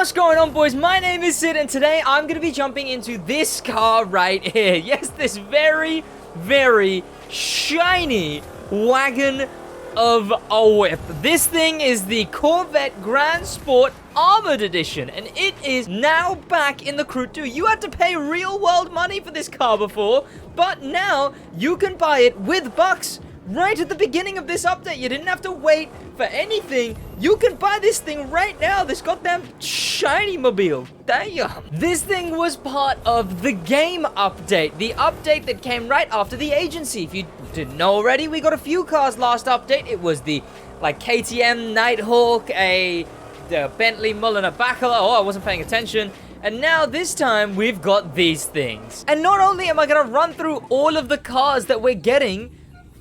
What's going on, boys? My name is Sid, and today I'm going to be jumping into this car right here. Yes, this very, very shiny wagon of a whip. This thing is the Corvette Grand Sport Armored Edition, and it is now back in the Crew 2. You had to pay real-world money for this car before, but now you can buy it with bucks right at the beginning of this update. You didn't have to wait for anything. You can buy this thing right now. This goddamn shiny mobile. Damn. This thing was part of the game update. The update that came right after the agency. If you didn't know already, we got a few cars last update. It was the, KTM Nighthawk, the Bentley Mulliner Bacala. Oh, I wasn't paying attention. And now, this time, we've got these things. And not only am I going to run through all of the cars that we're getting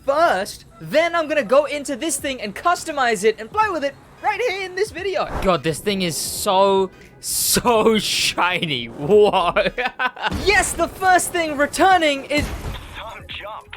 first, then I'm gonna go into this thing and customize it and play with it right here in this video. God, this thing is so shiny. Whoa. Yes, the first thing returning is some jump.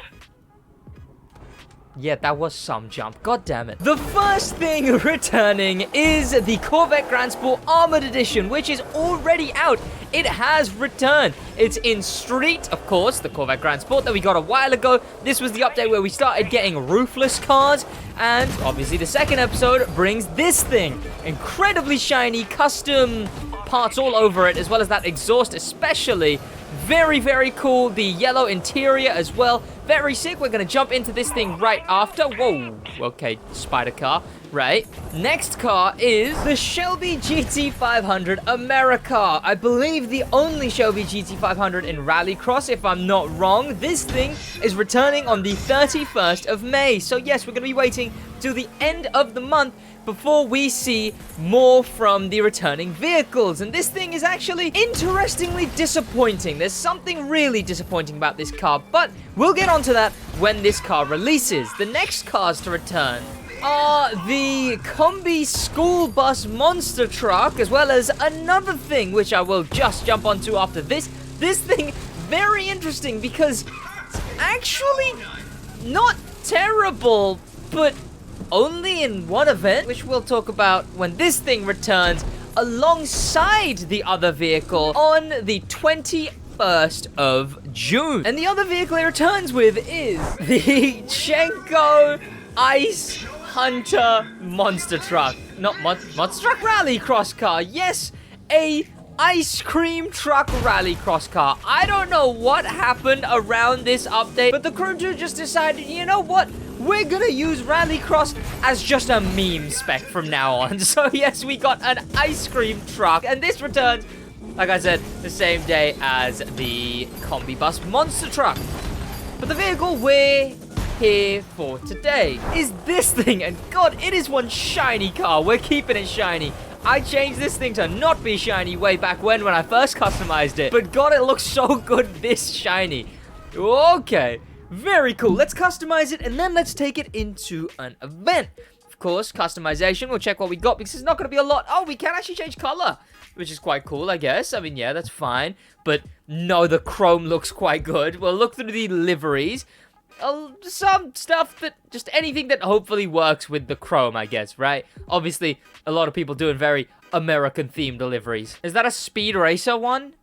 Yeah, that was some jump. God damn it. The first thing returning is the Corvette Grand Sport Armored Edition, which is already out. It has returned. It's in Street, of course, the Corvette Grand Sport that we got a while ago. This was the update where we started getting roofless cars. And obviously the second episode brings this thing. Incredibly shiny, custom parts all over it, as well as that exhaust especially. Very, very cool. The yellow interior as well. Very sick. We're going to jump into this thing right after. Whoa. Okay, spider car. Right. Next car is the Shelby GT500 America. I believe the only Shelby GT500 in Rallycross, if I'm not wrong. This thing is returning on the 31st of May. So yes, we're going to be waiting till the end of the month before we see more from the returning vehicles. And this thing is actually interestingly disappointing. There's something really disappointing about this car, but we'll get onto that when this car releases. The next cars to return are the Combi School Bus Monster Truck, as well as another thing, which I will just jump onto after this. This thing, very interesting, because it's actually not terrible, but only in one event, which we'll talk about when this thing returns alongside the other vehicle on the 21st of June. And the other vehicle it returns with is the Chenko Ice Hunter Monster Truck. Not Monster Truck Rallycross car. Yes, a ice cream truck rallycross car. I don't know what happened around this update, but the Crew 2 just decided, you know what? We're gonna use Rallycross as just a meme spec from now on. So yes, we got an ice cream truck, and this returns, like I said, the same day as the Combi Bus Monster Truck. But the vehicle we're here for today is this thing, and God, it is one shiny car. We're keeping it shiny. I changed this thing to not be shiny way back when I first customized it, but God, it looks so good this shiny. Okay. Very cool. Let's customize it, and then let's take it into an event. Of course, customization. We'll check what we got, because there's not going to be a lot. Oh, we can actually change color, which is quite cool, I guess. I mean, yeah, that's fine. But no, the chrome looks quite good. We'll look through the liveries. Some stuff that, just anything that hopefully works with the chrome, I guess, right? Obviously, a lot of people doing very American-themed deliveries. Is that a Speed Racer one?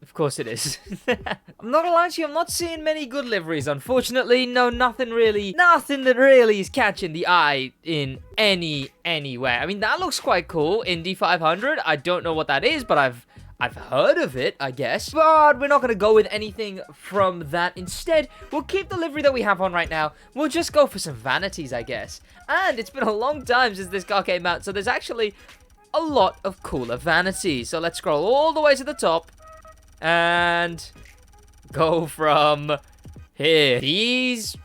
Of course it is. I'm not gonna lie to you, I'm not seeing many good liveries, unfortunately. No, nothing that really is catching the eye in any way. I mean, that looks quite cool. Indy 500, I don't know what that is, but I've heard of it, I guess. But we're not gonna go with anything from that. Instead, we'll keep the livery that we have on right now. We'll just go for some vanities, I guess. And it's been a long time since this car came out, so there's actually a lot of cooler vanities. So let's scroll all the way to the top and go from here. These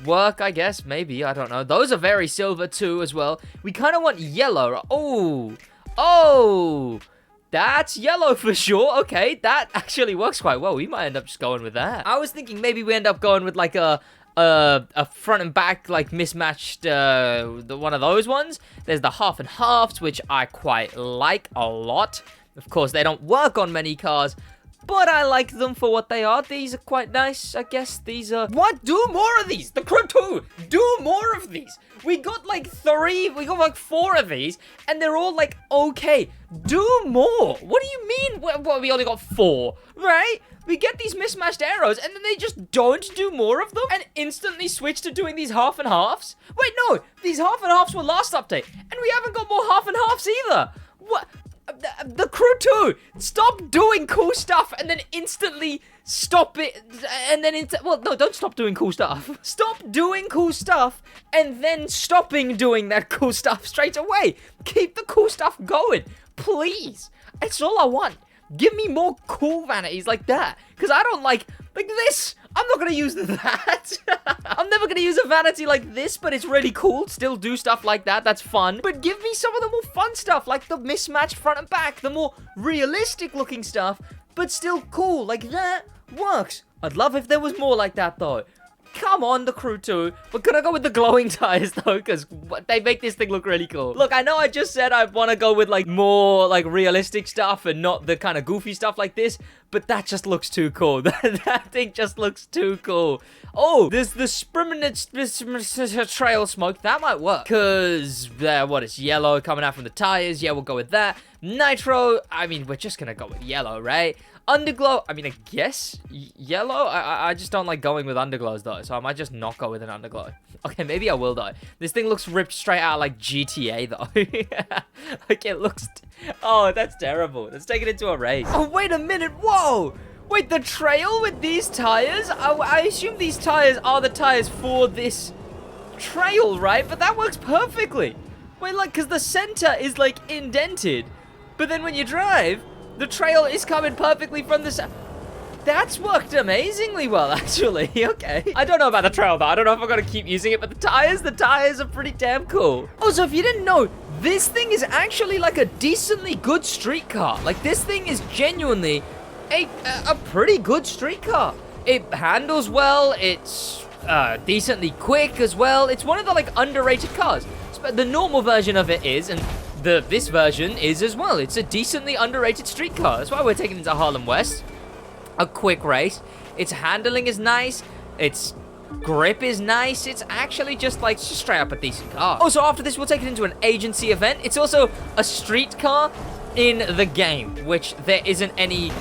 work, I guess, maybe, I don't know. Those are very silver too as well. We kind of want yellow. Oh, that's yellow for sure. Okay, that actually works quite well. We might end up just going with that. I was thinking maybe we end up going with like a front and back, like mismatched, one of those ones. There's the half and halves, which I quite like a lot. Of course, they don't work on many cars, but I like them for what they are. These are quite nice, I guess. These are... What? Do more of these! The Crew 2! Do more of these! We got like 4 of these, and they're all like, okay, do more! What do you mean? Well, we only got 4, right? We get these mismatched arrows, and then they just don't do more of them, and instantly switch to doing these half and halves? Wait, no! These half and halves were last update, and we haven't got more half and halves either! What? The Crew 2, stop doing cool stuff and then instantly stop it, and then well, no, don't stop doing cool stuff. Stop doing cool stuff and then stopping doing that cool stuff straight away. Keep the cool stuff going, please. That's all I want. Give me more cool vanities like that, because I don't like this. I'm not going to use that. I'm never going to use a vanity like this, but it's really cool. Still do stuff like that. That's fun. But give me some of the more fun stuff, like the mismatched front and back, the more realistic looking stuff, but still cool. Like that works. I'd love if there was more like that, though. Come on, the Crew 2. We're gonna go with the glowing tires, though, because they make this thing look really cool. Look, I know I just said I want to go with, like, more, like, realistic stuff and not the kind of goofy stuff like this, but that just looks too cool. That thing just looks too cool. Oh, there's the trail smoke. That might work, because, what is yellow coming out from the tires? Yeah, we'll go with that. Nitro, I mean, we're just gonna go with yellow, right? Underglow, I mean, I guess yellow. I just don't like going with underglows, though, so I might just not go with an underglow. Okay, maybe I will, though. This thing looks ripped straight out like GTA, though. Like, it looks... Oh, that's terrible. Let's take it into a race. Oh, wait a minute. Whoa. Wait, the trail with these tires? I assume these tires are the tires for this trail, right? But that works perfectly. Wait, like, because the center is, like, indented. But then when you drive... The trail is coming perfectly from the... That's worked amazingly well, actually. Okay. I don't know about the trail, though. I don't know if I'm going to keep using it, but the tires are pretty damn cool. Also, if you didn't know, this thing is actually like a decently good street car. Like, this thing is genuinely a pretty good street car. It handles well. It's decently quick as well. It's one of the, like, underrated cars. The normal version of it is, and... this version is as well. It's a decently underrated street car. That's why we're taking it to Harlem West. A quick race. Its handling is nice. Its grip is nice. It's actually just like straight up a decent car. Also, after this, we'll take it into an agency event. It's also a street car in the game, which there isn't any...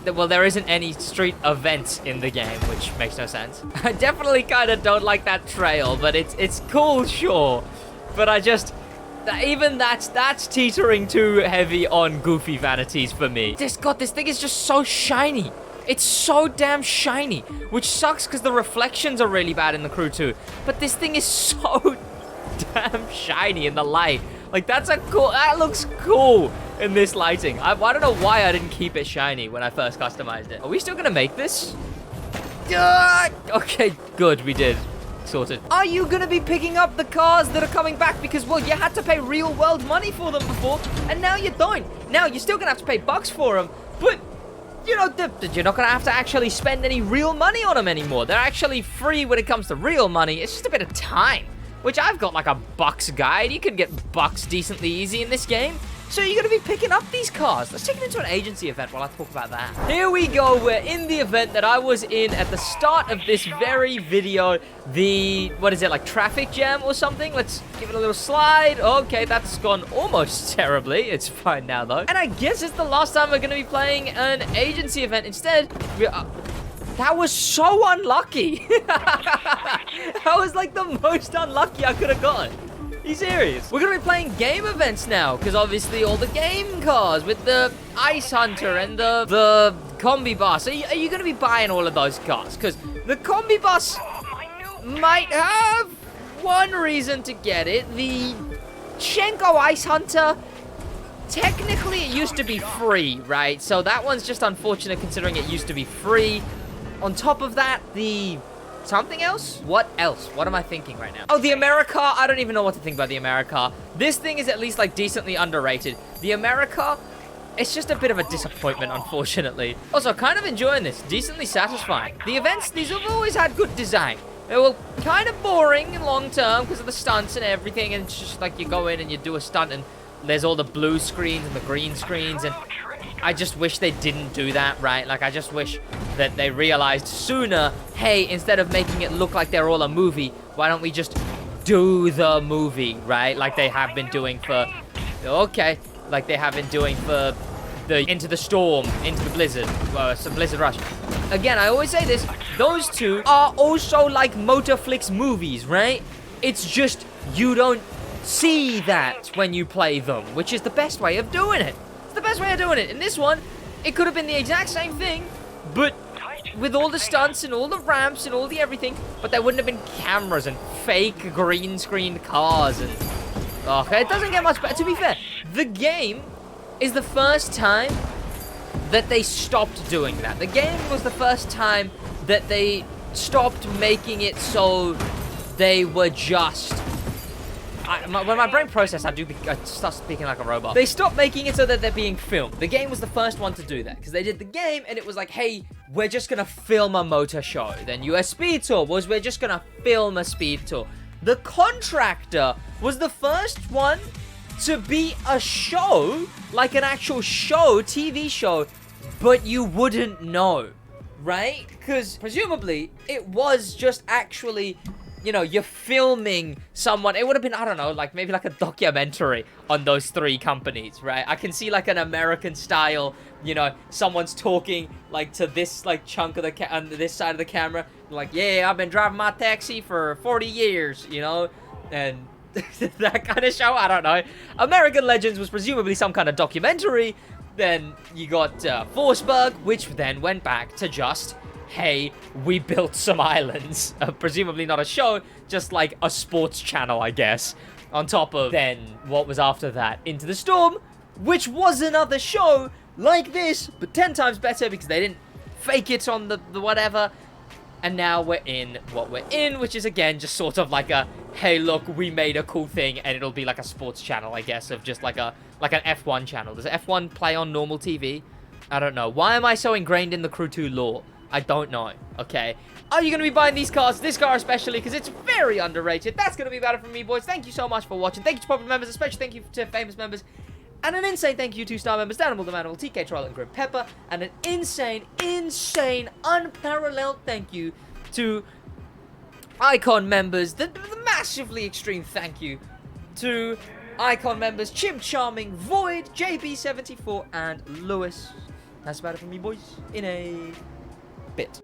well, there isn't any street events in the game, which makes no sense. I definitely kind of don't like that trail, but it's cool, sure. But I just... Even that's teetering too heavy on goofy vanities for me. This thing is just so shiny. It's so damn shiny, which sucks because the reflections are really bad in the Crew 2. But this thing is so damn shiny in the light. Like, that looks cool in this lighting. I don't know why I didn't keep it shiny when I first customized it. Are we still gonna make this? Okay, good, we did. Sorted. Are you gonna be picking up the cars that are coming back? Because, well, you had to pay real world money for them before, and now you don't. Now you're still gonna have to pay bucks for them, but you know, you're not gonna have to actually spend any real money on them anymore. They're actually free when it comes to real money. It's just a bit of time, which I've got like a bucks guide. You can get bucks decently easy in this game. So you're going to be picking up these cars. Let's take it into an agency event while I talk about that. Here we go. We're in the event that I was in at the start of this very video. What is it, like traffic jam or something? Let's give it a little slide. Okay, that's gone almost terribly. It's fine now, though. And I guess it's the last time we're going to be playing an agency event. Instead, that was so unlucky. That was like the most unlucky I could have gotten. Are you serious? We're going to be playing game events now, because obviously all the game cars with the Ice Hunter and the Combi Bus. Are you going to be buying all of those cars? Because the Combi Bus might have one reason to get it. The Shenko Ice Hunter, technically it used to be free, right? So that one's just unfortunate considering it used to be free. On top of that, the... something else? What else? What am I thinking right now? Oh, the America. I don't even know what to think about the America. This thing is at least like decently underrated. The America, it's just a bit of a disappointment, unfortunately. Also, kind of enjoying this. Decently satisfying. The events, these have always had good design. They were kind of boring in long term because of the stunts and everything. And it's just like you go in and you do a stunt and there's all the blue screens and the green screens, and I just wish they didn't do that, right? Like, I just wish that they realized sooner, hey, instead of making it look like they're all a movie, why don't we just do the movie, right? Like they have been doing for, like they have been doing for the Into the Storm, Into the Blizzard, some Blizzard Rush. Again, I always say this, those two are also like Motorflix movies, right? It's just, you don't see that when you play them, which is the best way of doing it. It's the best way of doing it. In this one, it could have been the exact same thing, but with all the stunts and all the ramps and all the everything, but there wouldn't have been cameras and fake green screen cars and... Okay, it doesn't get much better. To be fair, the game is the first time that they stopped doing that. The game was the first time that they stopped making it so they were just... when my brain processes, I start speaking like a robot. They stopped making it so that they're being filmed. The game was the first one to do that, because they did the game, and it was like, hey, we're just gonna film a motor show. Then US Speed Tour was, we're just gonna film a speed tour. The Contractor was the first one to be a show, like an actual show, TV show, but you wouldn't know, right? Because presumably, it was just actually... You know, you're filming someone. It would have been, I don't know, like maybe like a documentary on those three companies, right? I can see like an American style, you know, someone's talking like to this like chunk of the on this side of the camera. Like, yeah, I've been driving my taxi for 40 years, you know, and that kind of show. I don't know. American Legends was presumably some kind of documentary. Then you got Forceburg, which then went back to just... hey, we built some islands. Presumably not a show, just like a sports channel, I guess. On top of then what was after that, Into the Storm, which was another show like this, but 10 times better because they didn't fake it on the whatever. And now we're in what we're in, which is again just sort of like a, hey, look, we made a cool thing, and it'll be like a sports channel, I guess, of just like an F1 channel. Does F1 play on normal TV? I don't know. Why am I so ingrained in the Crew 2 lore? I don't know, okay? Are you going to be buying these cars? This car especially, because it's very underrated. That's going to be about it from me, boys. Thank you so much for watching. Thank you to popular members, especially thank you to famous members. And an insane thank you to star members, Danimal, the Manimal, TK, Troll, and Grim Pepper. And an insane, unparalleled thank you to Icon members. The massively extreme thank you to Icon members, Chimp Charming, Void, JB74, and Lewis. That's about it from me, boys, in a... bit.